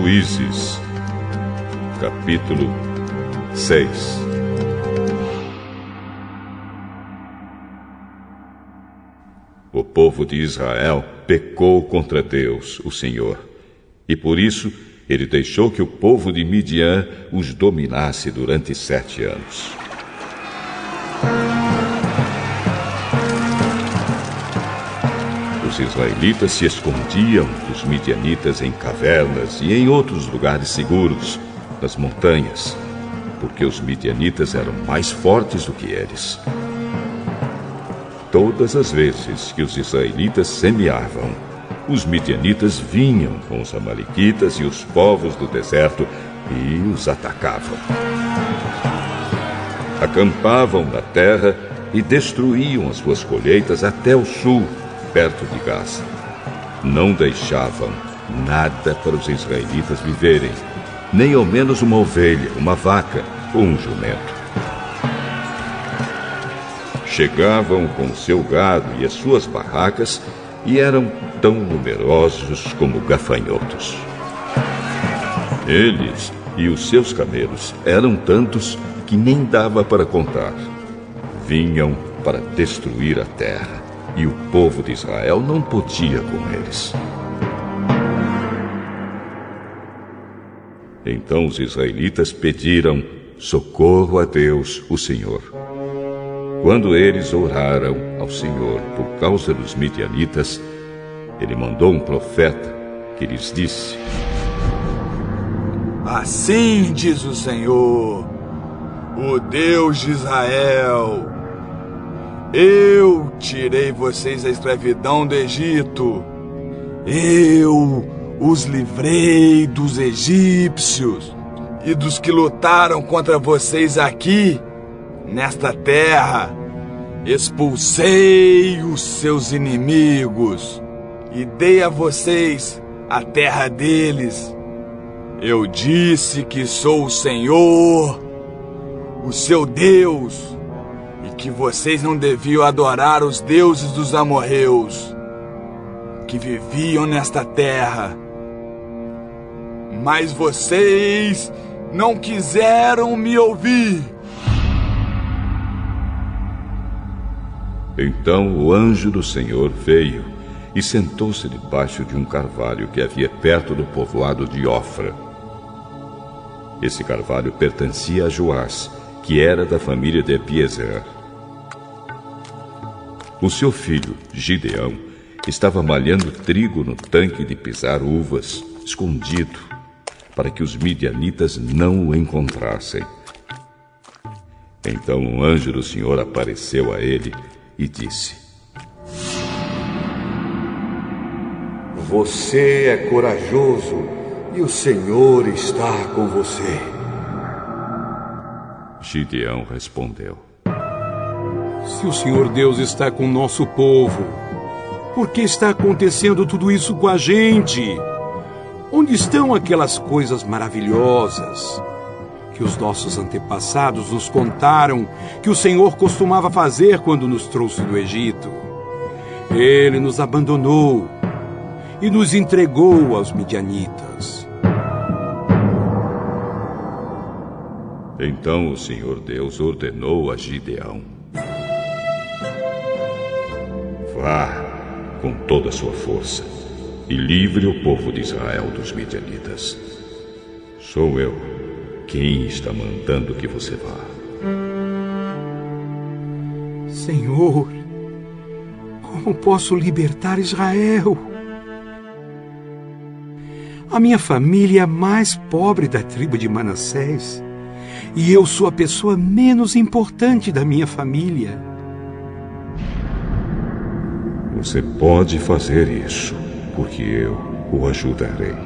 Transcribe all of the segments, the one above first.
Juízes, capítulo 6. O povo de Israel pecou contra Deus, o Senhor, e por isso ele deixou que o povo de Midian os dominasse durante 7 anos. Os israelitas se escondiam dos midianitas em cavernas e em outros lugares seguros, nas montanhas, porque os midianitas eram mais fortes do que eles. Todas as vezes que os israelitas semeavam, os midianitas vinham com os amalequitas e os povos do deserto e os atacavam. Acampavam na terra e destruíam as suas colheitas até o sul, perto de Gaza. Não deixavam nada para os israelitas viverem, nem ao menos uma ovelha, uma vaca ou um jumento. Chegavam com seu gado e as suas barracas e eram tão numerosos como gafanhotos. Eles e os seus camelos eram tantos que nem dava para contar. Vinham para destruir a terra e o povo de Israel não podia com eles. Então os israelitas pediram socorro a Deus, o Senhor. Quando eles oraram ao Senhor por causa dos midianitas, ele mandou um profeta que lhes disse: Assim diz o Senhor, o Deus de Israel: eu tirei vocês da escravidão do Egito. Eu os livrei dos egípcios e dos que lutaram contra vocês aqui, nesta terra. Expulsei os seus inimigos e dei a vocês a terra deles. Eu disse que sou o Senhor, o seu Deus, e que vocês não deviam adorar os deuses dos amorreus que viviam nesta terra. Mas vocês não quiseram me ouvir. Então o anjo do Senhor veio e sentou-se debaixo de um carvalho que havia perto do povoado de Ofra. Esse carvalho pertencia a Joás, que era da família de Abiezer. O seu filho, Gideão, estava malhando trigo no tanque de pisar uvas, escondido, para que os midianitas não o encontrassem. Então um anjo do Senhor apareceu a ele e disse: Você é corajoso e o Senhor está com você. Gideão respondeu: Se o Senhor Deus está com o nosso povo, por que está acontecendo tudo isso com a gente? Onde estão aquelas coisas maravilhosas que os nossos antepassados nos contaram que o Senhor costumava fazer quando nos trouxe do Egito? Ele nos abandonou e nos entregou aos midianitas. Então o Senhor Deus ordenou a Gideão: vá com toda a sua força e livre o povo de Israel dos midianitas. Sou eu quem está mandando que você vá. Senhor, como posso libertar Israel? A minha família é a mais pobre da tribo de Manassés e eu sou a pessoa menos importante da minha família. Você pode fazer isso, porque eu o ajudarei.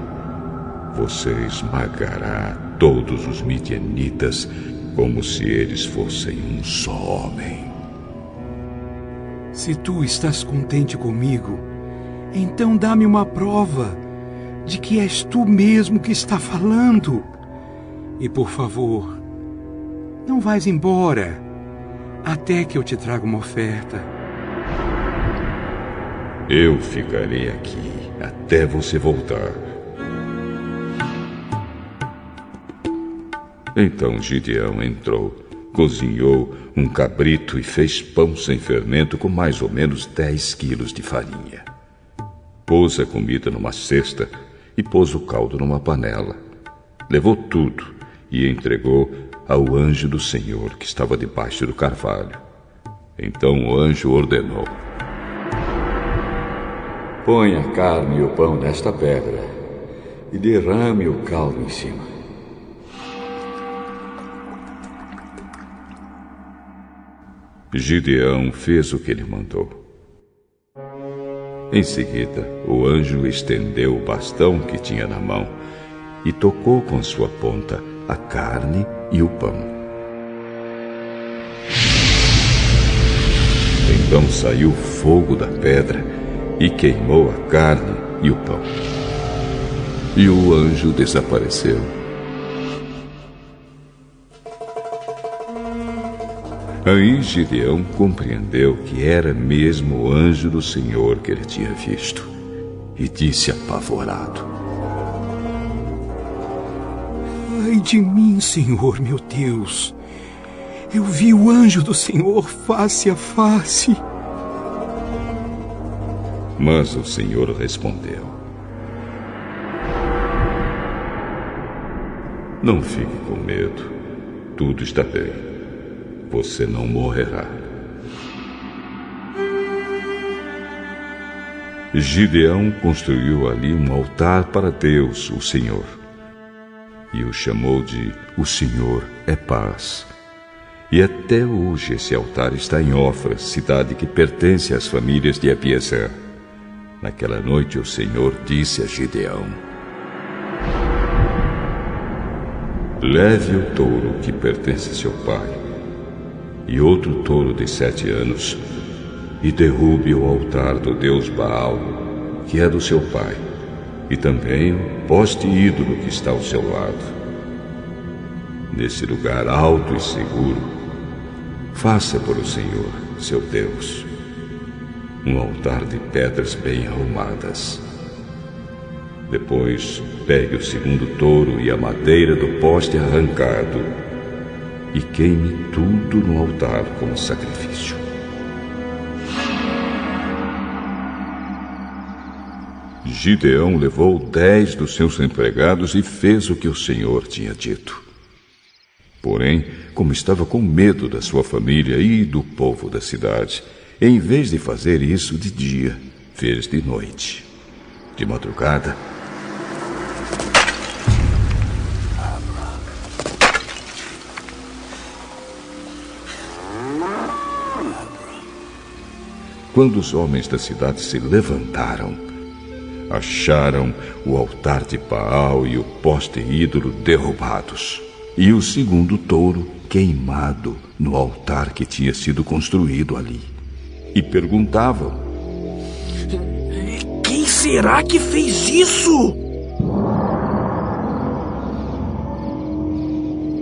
Você esmagará todos os midianitas como se eles fossem um só homem. Se tu estás contente comigo, então dá-me uma prova de que és tu mesmo que está falando. E por favor, não vais embora até que eu te traga uma oferta. Eu ficarei aqui até você voltar. Então Gideão entrou, cozinhou um cabrito e fez pão sem fermento com mais ou menos 10 quilos de farinha. Pôs a comida numa cesta e pôs o caldo numa panela. Levou tudo e entregou ao anjo do Senhor que estava debaixo do carvalho. Então o anjo ordenou: põe a carne e o pão nesta pedra e derrame o caldo em cima. Gideão fez o que ele mandou. Em seguida, o anjo estendeu o bastão que tinha na mão e tocou com sua ponta a carne e o pão. Então saiu fogo da pedra e queimou a carne e o pão. E o anjo desapareceu. Aí Gideão compreendeu que era mesmo o anjo do Senhor que ele tinha visto e disse apavorado: ai de mim, Senhor, meu Deus! Eu vi o anjo do Senhor face a face. Mas o Senhor respondeu: não fique com medo, tudo está bem. Você não morrerá. Gideão construiu ali um altar para Deus, o Senhor, e o chamou de O Senhor é Paz. E até hoje esse altar está em Ofra, cidade que pertence às famílias de Abiezer. Naquela noite o Senhor disse a Gideão: leve o touro que pertence a seu pai e outro touro de 7 anos, e derrube o altar do deus Baal, que é do seu pai, e também o poste ídolo que está ao seu lado. Nesse lugar alto e seguro, faça por o Senhor, seu Deus, um altar de pedras bem arrumadas. Depois, pegue o segundo touro e a madeira do poste arrancado e queime tudo no altar como sacrifício. Gideão levou 10 dos seus empregados e fez o que o Senhor tinha dito. Porém, como estava com medo da sua família e do povo da cidade, em vez de fazer isso de dia, fez de noite. De madrugada, quando os homens da cidade se levantaram, acharam o altar de Baal e o poste ídolo derrubados, e o segundo touro queimado no altar que tinha sido construído ali. E perguntavam: quem será que fez isso?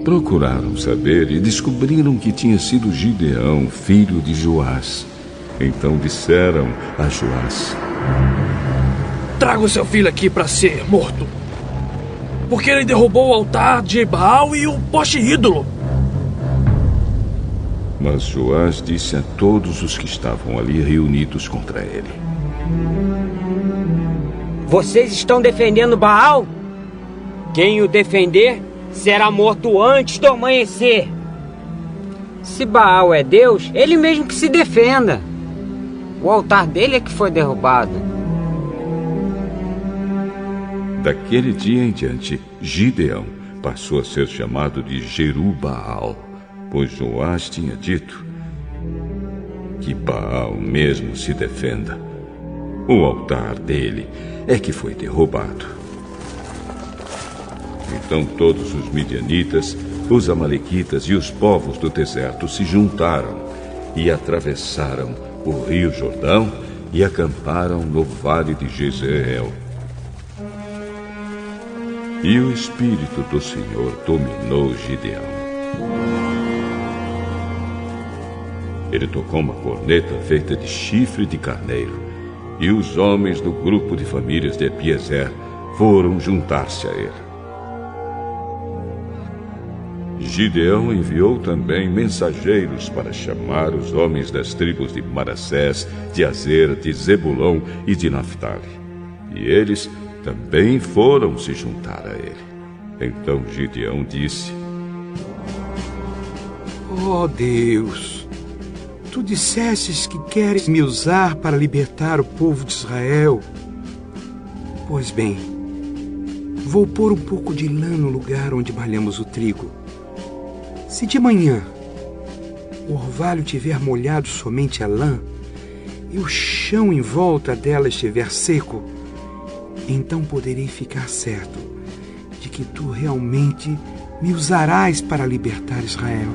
Procuraram saber e descobriram que tinha sido Gideão, filho de Joás. Então disseram a Joás: traga o seu filho aqui para ser morto, porque ele derrubou o altar de Baal e o poste ídolo. Mas Joás disse a todos os que estavam ali reunidos contra ele: vocês estão defendendo Baal? Quem o defender será morto antes do amanhecer. Se Baal é Deus, ele mesmo que se defenda. O altar dele é que foi derrubado. Daquele dia em diante, Gideão passou a ser chamado de Jerubaal, pois Joás tinha dito: que Baal mesmo se defenda. O altar dele é que foi derrubado. Então todos os midianitas, os amalequitas e os povos do deserto se juntaram e atravessaram o rio Jordão e acamparam no vale de Jezreel. E o Espírito do Senhor dominou Gideão. Ele tocou uma corneta feita de chifre de carneiro, e os homens do grupo de famílias de Abiezer foram juntar-se a ele. Gideão enviou também mensageiros para chamar os homens das tribos de Manassés, de Azer, de Zebulão e de Naftali. E eles também foram se juntar a ele. Então Gideão disse: Ó Deus, tu dissestes que queres me usar para libertar o povo de Israel. Pois bem, vou pôr um pouco de lã no lugar onde malhamos o trigo. Se de manhã o orvalho tiver molhado somente a lã e o chão em volta dela estiver seco, então poderei ficar certo de que tu realmente me usarás para libertar Israel.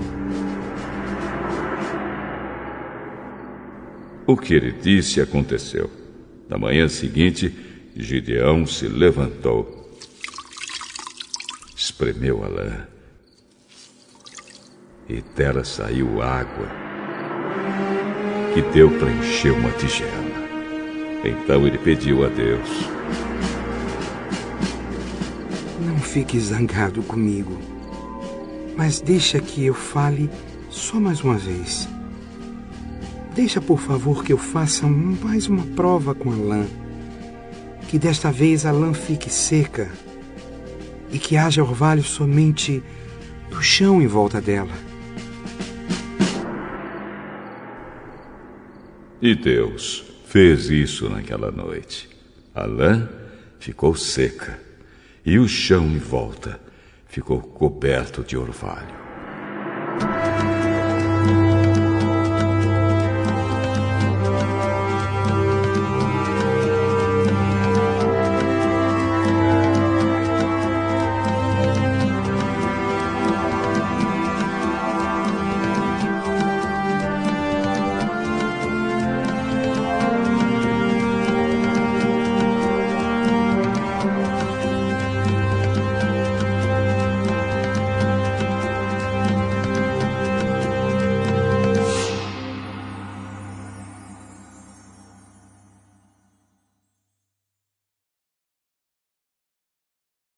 O que ele disse aconteceu. Na manhã seguinte, Gideão se levantou, espremeu a lã, e dela saiu água, que deu para encher uma tigela. Então ele pediu a Deus: Não fique zangado comigo, mas deixa que eu fale só mais uma vez. Deixa, por favor, que eu faça mais uma prova com a lã, que desta vez a lã fique seca e que haja orvalho somente no chão em volta dela. E Deus fez isso naquela noite. A lã ficou seca e o chão em volta ficou coberto de orvalho.